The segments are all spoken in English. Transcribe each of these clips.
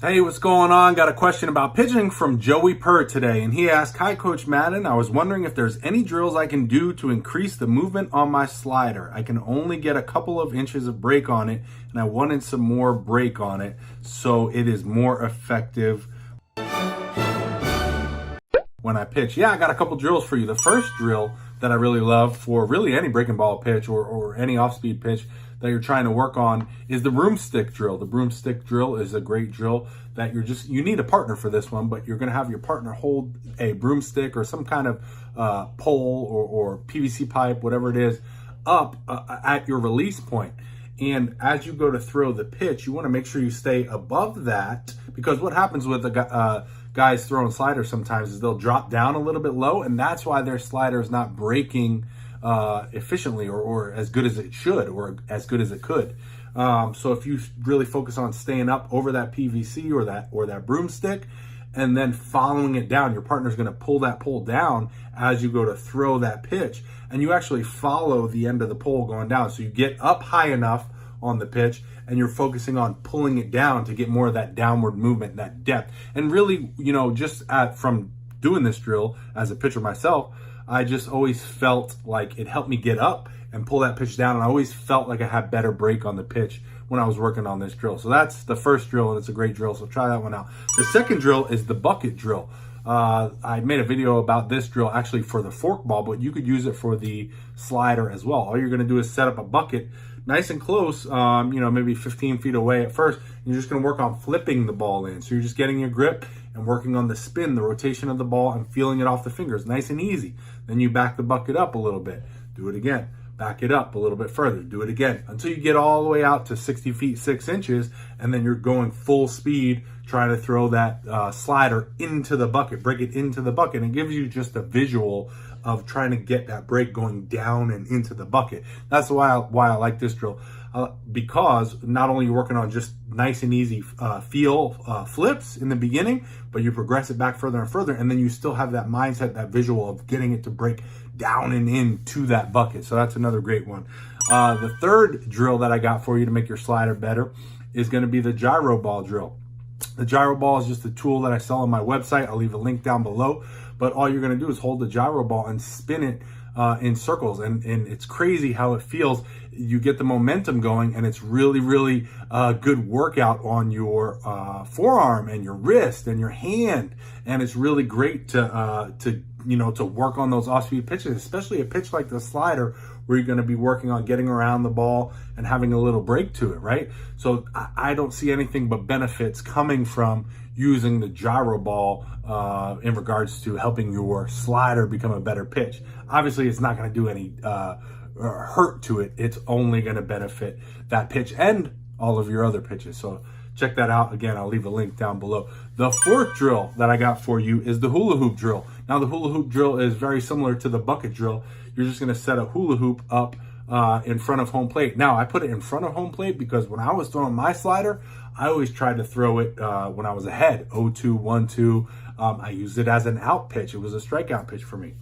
Hey, what's going on? Got a question about pitching from Joey Pert today. And he asked, "Hi, Coach Madden. I was wondering if there's any drills I can do to increase the movement on my slider. I can only get a couple of inches of break on it, and I wanted some more break on it so it is more effective when I pitch." Yeah, I got a couple drills for you. The first drill that I really love for really any breaking ball pitch or any off-speed pitch that you're trying to work on is the broomstick drill. The broomstick drill is a great drill that you need a partner for this one, but you're going to have your partner hold a broomstick or some kind of pole or PVC pipe, whatever it is, up at your release point. And as you go to throw the pitch, you want to make sure you stay above that, because what happens with the guys throwing sliders sometimes is they'll drop down a little bit low, and that's why their slider is not breaking efficiently or as good as it should or as good as it could. So if you really focus on staying up over that PVC or that broomstick and then following it down, your partner's going to pull that pole down as you go to throw that pitch, and you actually follow the end of the pole going down. So you get up high enough on the pitch and you're focusing on pulling it down to get more of that downward movement, that depth. And really, from doing this drill as a pitcher myself, I just always felt like it helped me get up and pull that pitch down. And I always felt like I had better break on the pitch when I was working on this drill. So that's the first drill, and it's a great drill. So try that one out. The second drill is the bucket drill. I made a video about this drill actually for the forkball, but you could use it for the slider as well. All you're going to do is set up a bucket nice and close, maybe 15 feet away at first. You're just going to work on flipping the ball in. So you're just getting your grip and working on the spin, the rotation of the ball, and feeling it off the fingers. Nice and easy. Then you back the bucket up a little bit. Do it again. Back it up a little bit further. Do it again until you get all the way out to 60 feet, 6 inches, and then you're going full speed trying to throw that slider into the bucket, break it into the bucket. And it gives you just a visual of trying to get that break going down and into the bucket. That's why I like this drill, because not only you're working on just nice and easy flips in the beginning, but you progress it back further and further, and then you still have that mindset, that visual of getting it to break down and into that bucket. So that's another great one. The third drill that I got for you to make your slider better is going to be the gyro ball drill. The gyro ball is just a tool that I sell on my website. I'll leave a link down below. But all you're going to do is hold the gyro ball and spin it in circles. And it's crazy how it feels. You get the momentum going, and it's really, really good workout on your forearm and your wrist and your hand. And it's really great to work on those off-speed pitches, especially a pitch like the slider, where you're going to be working on getting around the ball and having a little break to it, right? So I don't see anything but benefits coming from using the gyro ball in regards to helping your slider become a better pitch. Obviously, it's not going to do any hurt to it. It's only going to benefit that pitch and all of your other pitches. So check that out. Again, I'll leave a link down below. The fourth drill that I got for you is the hula hoop drill. Now, the hula hoop drill is very similar to the bucket drill. You're just going to set a hula hoop up in front of home plate. Now, I put it in front of home plate because when I was throwing my slider, I always tried to throw it when I was ahead, 0-2, 1-2. I used it as an out pitch. It was a strikeout pitch for me.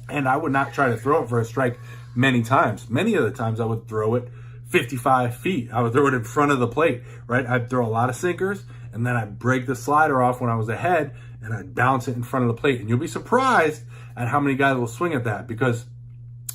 And I would not try to throw it for a strike many times. Many of the times I would throw it 55 feet. I would throw it in front of the plate, right? I'd throw a lot of sinkers, and then I'd break the slider off when I was ahead, and I'd bounce it in front of the plate. And you'll be surprised at how many guys will swing at that, because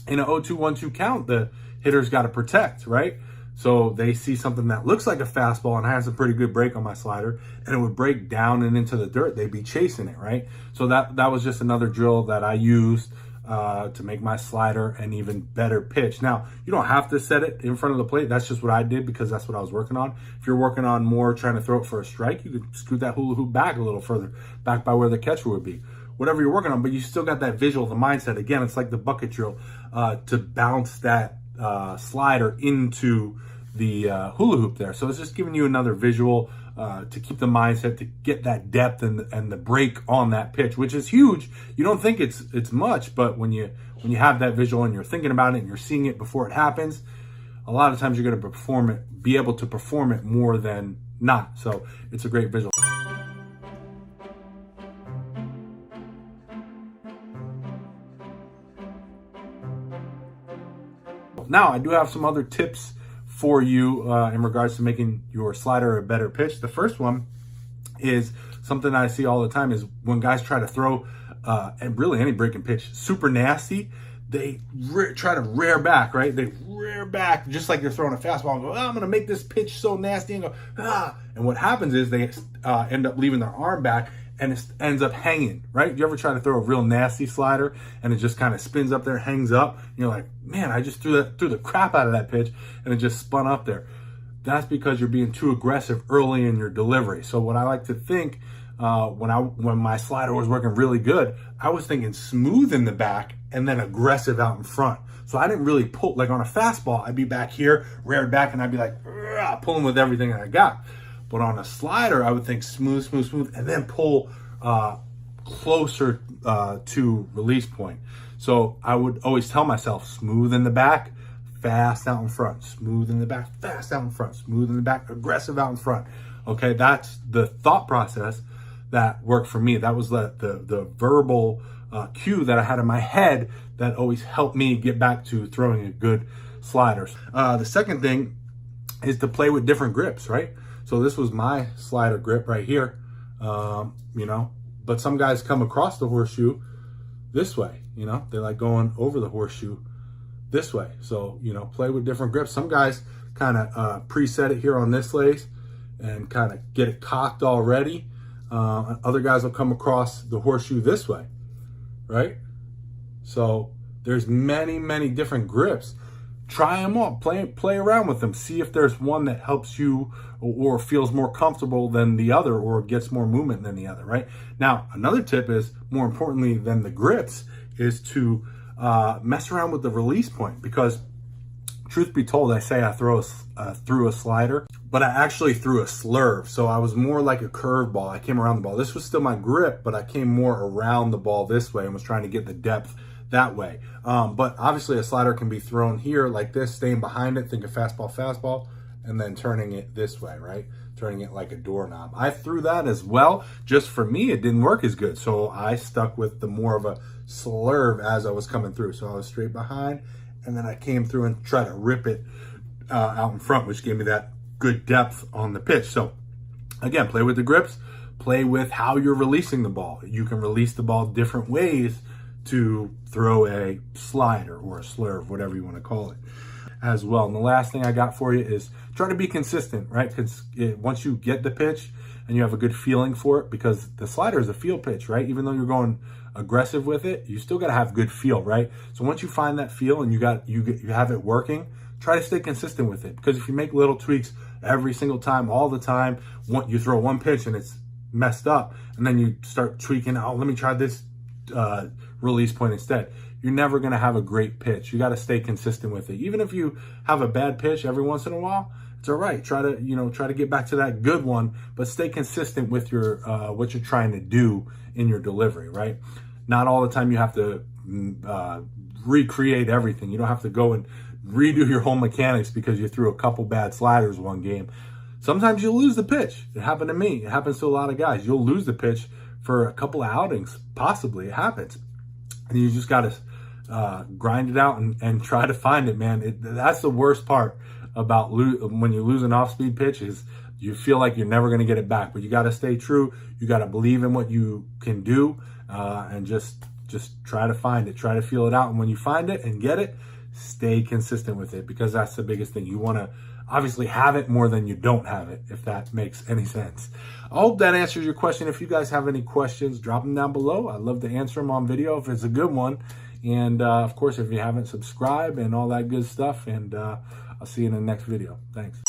in an 0-2, 1-2 count, the hitter's got to protect, right? So they see something that looks like a fastball, and I has a pretty good break on my slider, and it would break down and into the dirt. They'd be chasing it, right? So that was just another drill that I used to make my slider an even better pitch. Now, you don't have to set it in front of the plate. That's just what I did because that's what I was working on. If you're working on more trying to throw it for a strike, you could scoot that hula hoop back a little further, back by where the catcher would be. Whatever you're working on, but you still got that visual, the mindset. Again, it's like the bucket drill to bounce that slider into the hula hoop there. So it's just giving you another visual to keep the mindset, to get that depth and the break on that pitch, which is huge. You don't think it's much, but when you have that visual and you're thinking about it and you're seeing it before it happens, a lot of times you're going to be able to perform it more than not. So it's a great visual. Now, I do have some other tips for you in regards to making your slider a better pitch. The first one is something I see all the time is when guys try to throw, and really any breaking pitch, super nasty, they try to rear back, right? They rear back just like you're throwing a fastball and go, oh, I'm going to make this pitch so nasty, and go, ah. And what happens is they end up leaving their arm back and it ends up hanging, right? You ever try to throw a real nasty slider and it just kind of spins up there, hangs up? And you're like, man, I just threw the crap out of that pitch and it just spun up there. That's because you're being too aggressive early in your delivery. So what I like to think, when my slider was working really good, I was thinking smooth in the back and then aggressive out in front. So I didn't really pull, like on a fastball, I'd be back here, reared back, and I'd be like, pulling with everything that I got. But on a slider, I would think smooth, smooth, smooth, and then pull closer to release point. So I would always tell myself, smooth in the back, fast out in front, smooth in the back, fast out in front, smooth in the back, aggressive out in front. Okay, that's the thought process that worked for me. That was the verbal cue that I had in my head that always helped me get back to throwing a good slider. The second thing is to play with different grips, right? So this was my slider grip right here, you know, but some guys come across the horseshoe this way, you know, they like going over the horseshoe this way. So, you know, play with different grips. Some guys kind of preset it here on this lace and kind of get it cocked already. Other guys will come across the horseshoe this way, right? So there's many, many different grips. Try them all, play around with them. See if there's one that helps you or feels more comfortable than the other or gets more movement than the other, right? Now, another tip is, more importantly than the grips, is to mess around with the release point, because truth be told, I say I threw a slider, but I actually threw a slurve. So I was more like a curveball. I came around the ball. This was still my grip, but I came more around the ball this way and was trying to get the depth that way. But obviously a slider can be thrown here like this, staying behind it, think of fastball, and then turning it this way, right? Turning it like a doorknob. I threw that as well. Just for me, it didn't work as good. So I stuck with the more of a slurve as I was coming through. So I was straight behind, and then I came through and tried to rip it out in front, which gave me that good depth on the pitch. So again, play with the grips, play with how you're releasing the ball. You can release the ball different ways to throw a slider or a slurve, whatever you want to call it as well. And the last thing I got for you is try to be consistent, right? Because once you get the pitch and you have a good feeling for it, because the slider is a feel pitch, right? Even though you're going aggressive with it, you still got to have good feel, right? So once you find that feel and you have it working, try to stay consistent with it. Because if you make little tweaks every single time, all the time, you throw one pitch and it's messed up, and then you start tweaking, oh, let me try this release point instead, you're never going to have a great pitch. You got to stay consistent with it. Even if you have a bad pitch every once in a while, it's all right. Try to get back to that good one, but stay consistent with your what you're trying to do in your delivery, right? Not all the time you have to recreate everything. You don't have to go and redo your whole mechanics because you threw a couple bad sliders one game. Sometimes you'll lose the pitch. It happened to me. It happens to a lot of guys. You'll lose the pitch for a couple of outings, possibly. It happens. And you just got to grind it out and try to find it, man. That's the worst part about when you lose an off-speed pitch, is you feel like you're never going to get it back. But you got to stay true. You got to believe in what you can do, and just try to find it. Try to feel it out. And when you find it and get it, stay consistent with it, because that's the biggest thing. You want to obviously have it more than you don't have it, if that makes any sense. I hope that answers your question. If you guys have any questions, drop them down below. I'd love to answer them on video if it's a good one. And of course, if you haven't, subscribe and all that good stuff. And I'll see you in the next video. Thanks.